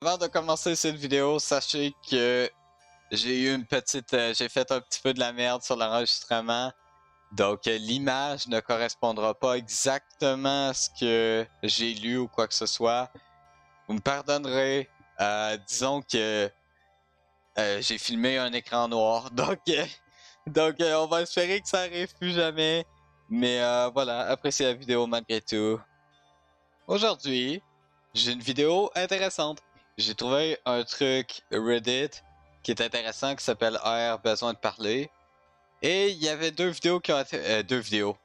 Avant de commencer cette vidéo, sachez que j'ai eu une petite... j'ai fait un petit peu de la merde sur l'enregistrement. Donc l'image ne correspondra pas exactement à ce que j'ai lu ou quoi que ce soit. Vous me pardonnerez. Disons que j'ai filmé un écran noir. Donc on va espérer que ça arrive plus jamais. Mais voilà, appréciez la vidéo malgré tout. Aujourd'hui, j'ai une vidéo intéressante. J'ai trouvé un truc Reddit qui est intéressant qui s'appelle R besoin de parler. Et il y avait deux vidéos qui ont été... deux vidéos.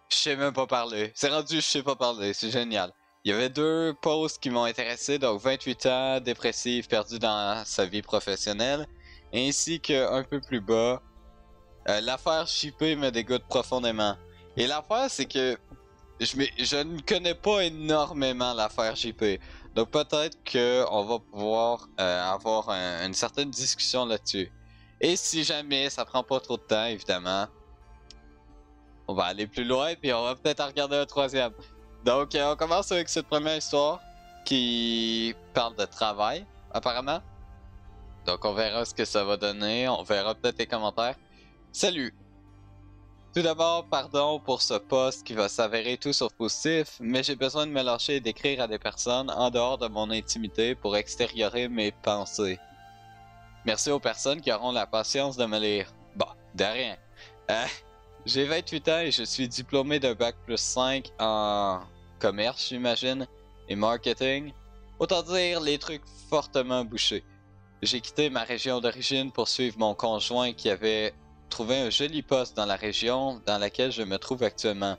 Je sais même pas parler. C'est rendu je sais pas parler, c'est génial. Il y avait deux posts qui m'ont intéressé, donc 28 ans, dépressif, perdu dans sa vie professionnelle, ainsi qu'un peu plus bas, l'affaire chippée me dégoûte profondément. Et l'affaire, c'est que je ne connais pas énormément l'affaire JP. Donc peut-être qu'on va pouvoir avoir une certaine discussion là-dessus. Et si jamais ça prend pas trop de temps, évidemment, on va aller plus loin puis on va peut-être en regarder un troisième. Donc on commence avec cette première histoire qui parle de travail, apparemment. Donc on verra ce que ça va donner, on verra peut-être les commentaires. Salut! Tout d'abord, pardon pour ce post qui va s'avérer tout sauf positif, mais j'ai besoin de me lâcher et d'écrire à des personnes en dehors de mon intimité pour extériorer mes pensées. Merci aux personnes qui auront la patience de me lire. Bon, de rien. J'ai 28 ans et je suis diplômé d'un bac plus 5 en commerce, j'imagine, et marketing. Autant dire les trucs fortement bouchés. J'ai quitté ma région d'origine pour suivre mon conjoint qui avait trouvé un joli poste dans la région dans laquelle je me trouve actuellement.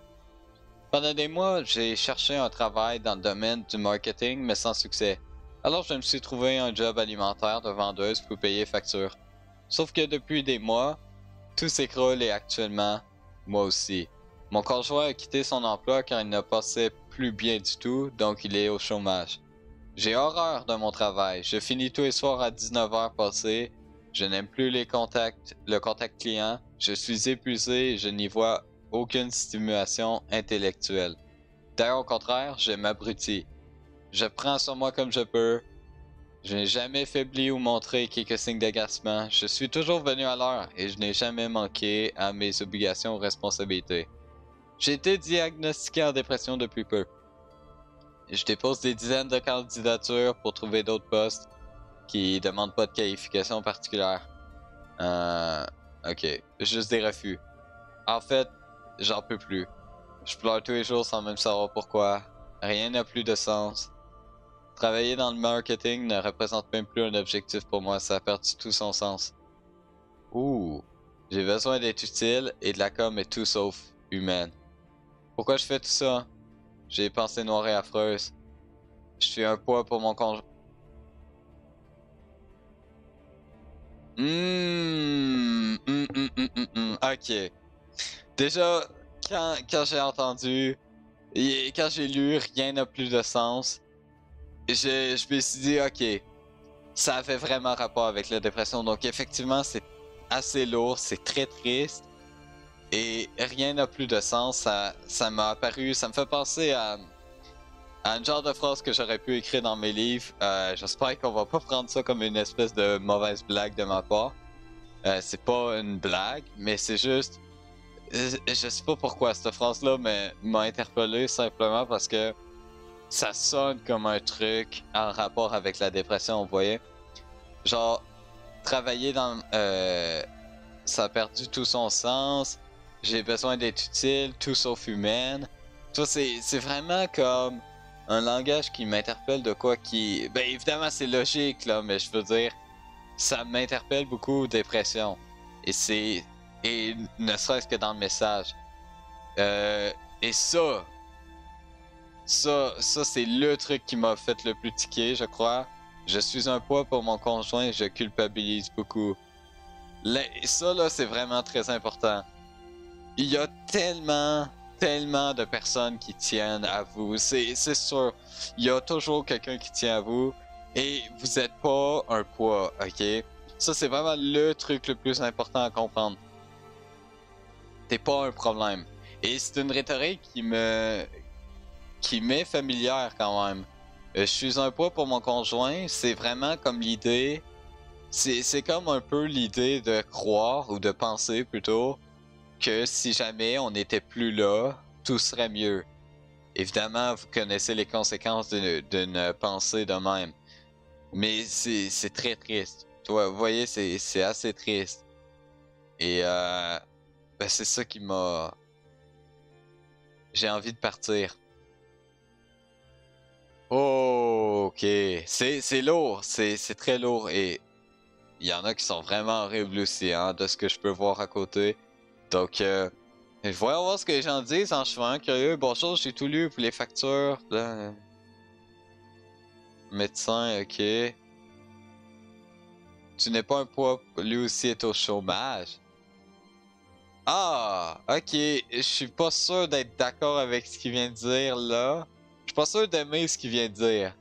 Pendant des mois, j'ai cherché un travail dans le domaine du marketing, mais sans succès. Alors je me suis trouvé un job alimentaire de vendeuse pour payer facture. Sauf que depuis des mois, tout s'écroule et actuellement, moi aussi. Mon conjoint a quitté son emploi car il ne passait plus bien du tout, donc il est au chômage. J'ai horreur de mon travail. Je finis tous les soirs à 19h passées. Je n'aime plus le contact client. Je suis épuisé et je n'y vois aucune stimulation intellectuelle. D'ailleurs, au contraire, je m'abrutis. Je prends sur moi comme je peux. Je n'ai jamais faibli ou montré quelques signes d'agacement. Je suis toujours venu à l'heure et je n'ai jamais manqué à mes obligations ou responsabilités. J'ai été diagnostiqué en dépression depuis peu. Je dépose des dizaines de candidatures pour trouver d'autres postes qui demandent pas de qualification particulière. Ok, juste des refus. En fait, j'en peux plus. Je pleure tous les jours sans même savoir pourquoi. Rien n'a plus de sens. Travailler dans le marketing ne représente même plus un objectif pour moi, ça a perdu tout son sens. Ouh, j'ai besoin d'être utile et de la com est tout sauf humaine. Pourquoi je fais tout ça? J'ai des pensées noires et affreuses. Je suis un poids pour mon conjoint. Ok. Déjà, quand j'ai entendu et quand j'ai lu rien n'a plus de sens, je me suis dit, ok, ça avait vraiment rapport avec la dépression. Donc effectivement, c'est assez lourd, c'est très triste et rien n'a plus de sens. Ça m'a apparu, ça me fait penser à un genre de phrase que j'aurais pu écrire dans mes livres. J'espère qu'on va pas prendre ça comme une espèce de mauvaise blague de ma part. C'est pas une blague, mais c'est juste... Je sais pas pourquoi cette phrase-là m'a interpellé simplement parce que ça sonne comme un truc en rapport avec la dépression, vous voyez. Genre, travailler dans... ça a perdu tout son sens. J'ai besoin d'être utile, tout sauf humaine. Ça, c'est vraiment comme un langage qui m'interpelle de quoi qui... Ben évidemment c'est logique là, mais je veux dire, ça m'interpelle beaucoup dépression. Et c'est... Et ne serait-ce que dans le message. Et ça c'est le truc qui m'a fait le plus tiquer, je crois. Je suis un poids pour mon conjoint et je culpabilise beaucoup. Ça là, c'est vraiment très important. Il y a tellement de personnes qui tiennent à vous. C'est sûr. Il y a toujours quelqu'un qui tient à vous. Et vous êtes pas un poids, ok? Ça, c'est vraiment le truc le plus important à comprendre. T'es pas un problème. Et c'est une rhétorique qui m'est familière quand même. Je suis un poids pour mon conjoint, c'est vraiment comme l'idée. C'est comme un peu l'idée de croire, ou de penser plutôt, que si jamais on n'était plus là, tout serait mieux. Évidemment, vous connaissez les conséquences d'une pensée de même. Mais c'est très triste. Toi, vous voyez, c'est assez triste. Et ben c'est ça qui m'a... J'ai envie de partir. Oh, ok. C'est lourd, c'est très lourd. Et il y en a qui sont vraiment horribles aussi, hein, de ce que je peux voir à côté. Donc, je vais voir ce que les gens disent en chemin. Curieux. Bonjour, j'ai tout lu pour les factures. Là. Médecin, ok. Tu n'es pas un poids, lui aussi est au chômage. Ah, ok. Je suis pas sûr d'être d'accord avec ce qu'il vient de dire là. Je suis pas sûr d'aimer ce qu'il vient de dire.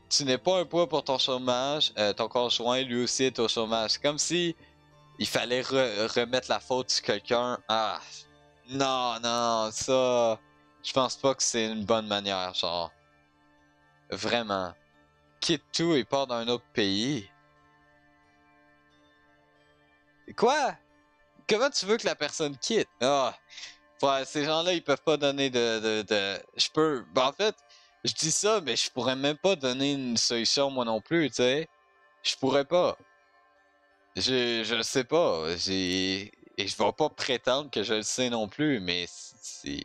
Tu n'es pas un poids pour ton chômage. Ton conjoint, lui aussi, est au chômage. C'est comme si il fallait remettre la faute sur quelqu'un. Ah, non, non, ça. Je pense pas que c'est une bonne manière, genre. Vraiment. Quitte tout et part dans un autre pays. Quoi? Comment tu veux que la personne quitte? Ah, ouais, ces gens-là, ils peuvent pas donner Je peux... Ben, en fait, je dis ça, mais je pourrais même pas donner une solution moi non plus, tu sais. Je pourrais pas. Je le sais pas. Et je vais pas prétendre que je le sais non plus, mais c'est...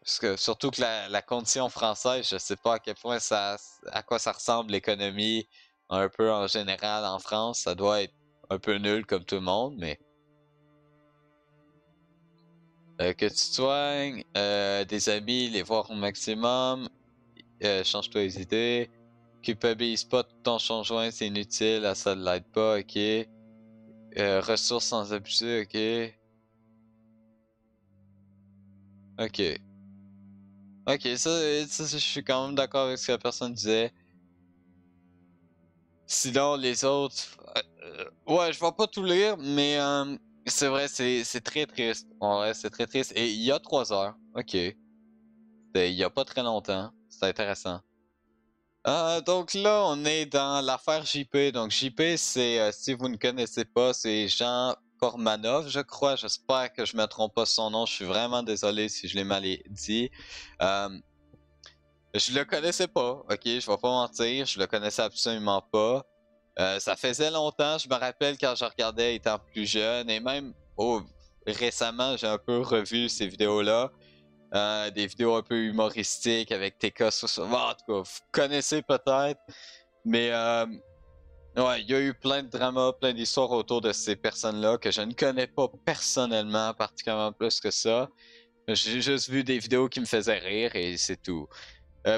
Parce que surtout que la condition française, je sais pas à quel point à quoi ça ressemble l'économie un peu en général en France. Ça doit être un peu nul comme tout le monde, mais que tu soignes, des amis, les voir au maximum, change-toi les idées, culpabilise pas ton conjoint, c'est inutile, ça ne l'aide pas, ok. Ressources sans abuser, ok. Ok. Ok, ça, je suis quand même d'accord avec ce que la personne disait. Sinon, les autres, ouais, je vais pas tout lire, mais c'est vrai, c'est très triste. Ouais, c'est très triste. Et il y a 3 heures. Ok. Il y a pas très longtemps. C'est intéressant. Donc là, on est dans l'affaire JP. Donc JP, c'est, si vous ne connaissez pas, c'est Jean Kormanov, je crois. J'espère que je me trompe pas son nom. Je suis vraiment désolé si je l'ai mal dit. Euh, je le connaissais pas, ok? Je vais pas mentir. Je le connaissais absolument pas. Ça faisait longtemps, je me rappelle quand je regardais étant plus jeune, et même récemment, j'ai un peu revu ces vidéos-là. Des vidéos un peu humoristiques avec TK sur... Bon, en tout cas, vous connaissez peut-être, mais ouais, il y a eu plein de dramas, plein d'histoires autour de ces personnes-là que je ne connais pas personnellement, particulièrement plus que ça. J'ai juste vu des vidéos qui me faisaient rire et c'est tout.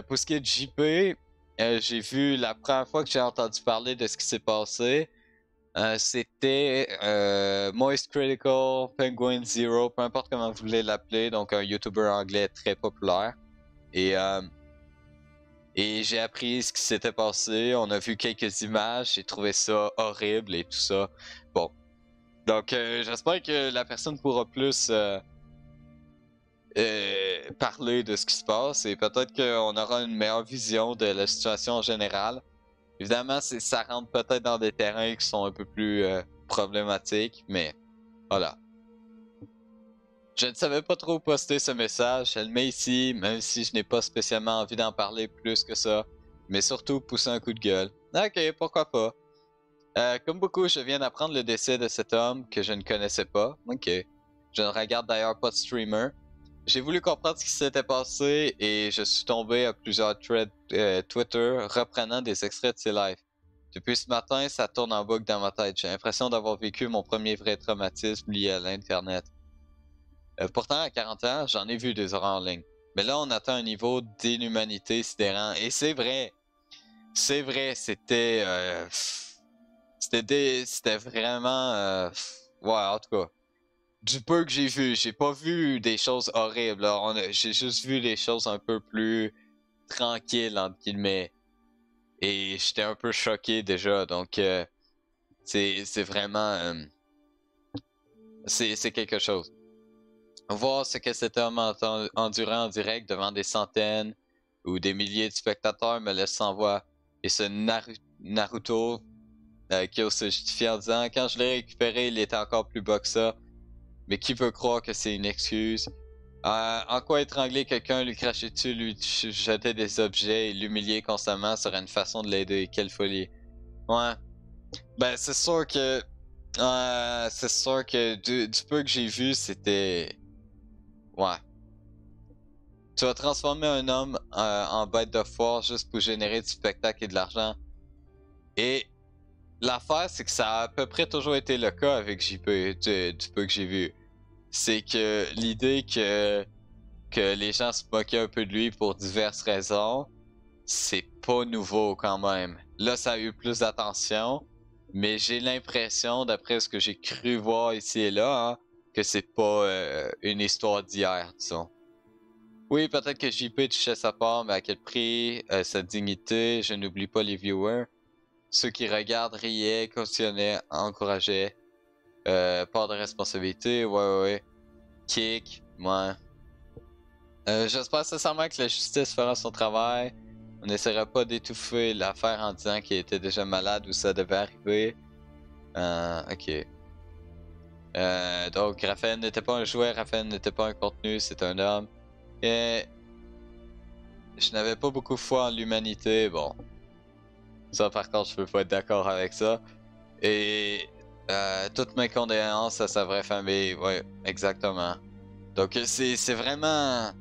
Pour ce qui est de JP, j'ai vu la première fois que j'ai entendu parler de ce qui s'est passé. C'était Moist Critical, Penguin Zero, peu importe comment vous voulez l'appeler, donc un YouTuber anglais très populaire. Et, euh, et j'ai appris ce qui s'était passé, on a vu quelques images, j'ai trouvé ça horrible et tout ça. Bon, donc j'espère que la personne pourra plus parler de ce qui se passe et peut-être qu'on aura une meilleure vision de la situation en général. Évidemment, ça rentre peut-être dans des terrains qui sont un peu plus problématiques, mais voilà. Je ne savais pas trop poster ce message, je le mets ici, même si je n'ai pas spécialement envie d'en parler plus que ça, mais surtout pousser un coup de gueule. Ok, pourquoi pas. Comme beaucoup, je viens d'apprendre le décès de cet homme que je ne connaissais pas. Ok. Je ne regarde d'ailleurs pas de streamer. J'ai voulu comprendre ce qui s'était passé et je suis tombé à plusieurs threads Twitter reprenant des extraits de ses lives. Depuis ce matin, ça tourne en boucle dans ma tête. J'ai l'impression d'avoir vécu mon premier vrai traumatisme lié à l'Internet. Pourtant, à 40 ans, j'en ai vu des horreurs en ligne. Mais là, on atteint un niveau d'inhumanité sidérant. Et c'est vrai. C'est vrai, c'était vraiment... ouais, en tout cas. Du peu que j'ai vu, j'ai pas vu des choses horribles. J'ai juste vu des choses un peu plus tranquilles, entre guillemets. Et j'étais un peu choqué déjà. Donc, c'est vraiment... c'est quelque chose. Voir ce que cet homme a enduré en direct devant des centaines ou des milliers de spectateurs me laissent sans voix. Et ce Naruto Kyo se justifie en disant quand je l'ai récupéré, il était encore plus bas que ça. Mais qui peut croire que c'est une excuse? En quoi étrangler quelqu'un, lui cracher dessus, lui jeter des objets et l'humilier constamment serait une façon de l'aider? Quelle folie. Ouais. Ben, c'est sûr que. C'est sûr que du peu que j'ai vu, c'était. Ouais. Tu vas transformer un homme en bête de foire juste pour générer du spectacle et de l'argent. Et l'affaire, c'est que ça a à peu près toujours été le cas avec JP, du peu que j'ai vu. C'est que l'idée que les gens se moquaient un peu de lui pour diverses raisons, c'est pas nouveau quand même. Là, ça a eu plus d'attention, mais j'ai l'impression, d'après ce que j'ai cru voir ici et là, hein, que c'est pas une histoire d'hier, disons. Oui, peut-être que JP touchait sa part, mais à quel prix? Sa dignité, je n'oublie pas les viewers. Ceux qui regardent riaient, cautionnaient, encourageaient. Part de responsabilité, ouais. Kick, ouais. J'espère sincèrement que la justice fera son travail. On n'essaiera pas d'étouffer l'affaire en disant qu'il était déjà malade ou ça devait arriver. Ok. Donc, Raphaël n'était pas un jouet, Raphaël n'était pas un contenu, c'est un homme. Et je n'avais pas beaucoup foi en l'humanité, bon. Ça, par contre, je peux pas être d'accord avec ça. Et toutes mes condoléances à sa vraie famille, ouais, exactement. Donc, c'est vraiment.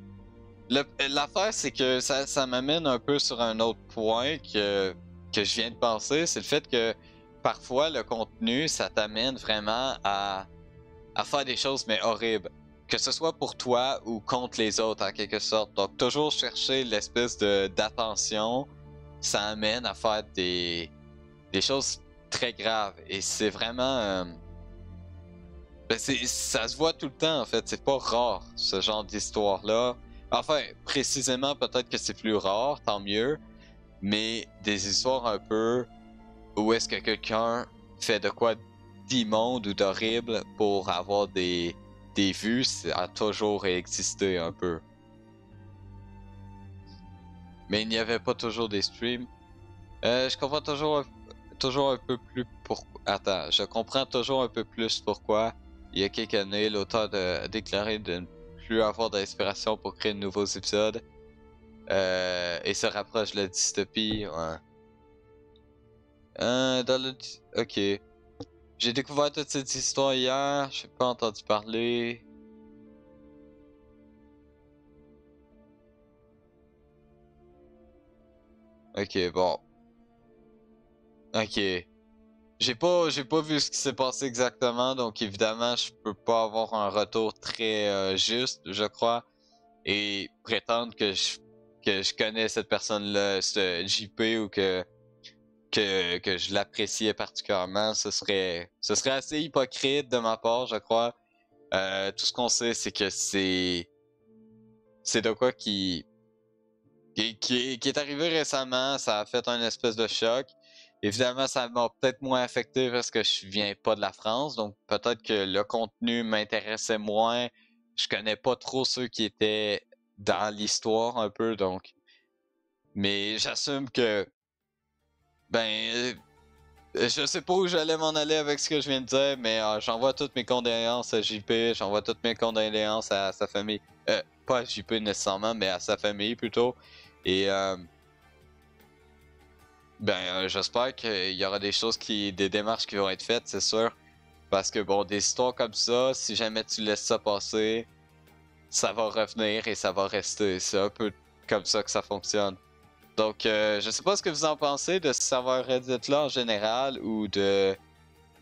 L'affaire, c'est que ça m'amène un peu sur un autre point que je viens de penser. C'est le fait que parfois, le contenu, ça t'amène vraiment à faire des choses, mais horribles. Que ce soit pour toi ou contre les autres, en quelque sorte. Donc, toujours chercher l'espèce d'attention, ça amène à faire des choses très graves. Et c'est vraiment. Ben ça se voit tout le temps, en fait. C'est pas rare, ce genre d'histoire-là. Enfin, précisément, peut-être que c'est plus rare, tant mieux. Mais des histoires un peu où est-ce que quelqu'un fait de quoi d'immonde ou d'horrible pour avoir des vues, ça a toujours existé un peu. Mais il n'y avait pas toujours des streams. Je comprends toujours un peu plus pour. Attends, je comprends toujours un peu plus pourquoi. Il y a quelques années, l'auteur a déclaré de ne plus avoir d'inspiration pour créer de nouveaux épisodes. Et se rapproche de la dystopie. Ouais. Ok. J'ai découvert toute cette histoire hier, j'ai pas entendu parler. Ok, bon. Ok. J'ai pas vu ce qui s'est passé exactement, donc évidemment, je peux pas avoir un retour très juste, je crois, et prétendre que je connais cette personne-là, ce JP, ou que je l'appréciais particulièrement, ce serait assez hypocrite de ma part, je crois. Tout ce qu'on sait, c'est que c'est de quoi qui est arrivé récemment, ça a fait un espèce de choc. Évidemment, ça m'a peut-être moins affecté parce que je viens pas de la France, donc peut-être que le contenu m'intéressait moins. Je connais pas trop ceux qui étaient dans l'histoire un peu, donc. Mais j'assume que, ben, je sais pas où j'allais m'en aller avec ce que je viens de dire, mais j'envoie toutes mes condoléances à JP, j'envoie toutes mes condoléances à sa famille. Pas à JP nécessairement, mais à sa famille plutôt. Et j'espère qu'il y aura des démarches qui vont être faites, c'est sûr. Parce que bon, des histoires comme ça, si jamais tu laisses ça passer, ça va revenir et ça va rester. C'est un peu comme ça que ça fonctionne. Donc, je sais pas ce que vous en pensez de ce serveur Reddit-là en général ou de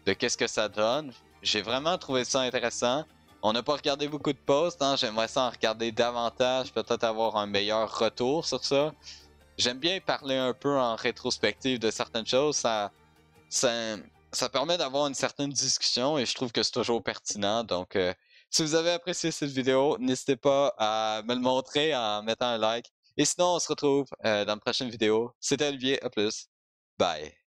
qu'est-ce que ça donne. J'ai vraiment trouvé ça intéressant. On n'a pas regardé beaucoup de posts, hein? J'aimerais ça en regarder davantage, peut-être avoir un meilleur retour sur ça. J'aime bien parler un peu en rétrospective de certaines choses. Ça, ça permet d'avoir une certaine discussion et je trouve que c'est toujours pertinent. Donc, si vous avez apprécié cette vidéo, n'hésitez pas à me le montrer en mettant un like. Et sinon, on se retrouve dans la prochaine vidéo. C'était Olivier, à plus. Bye.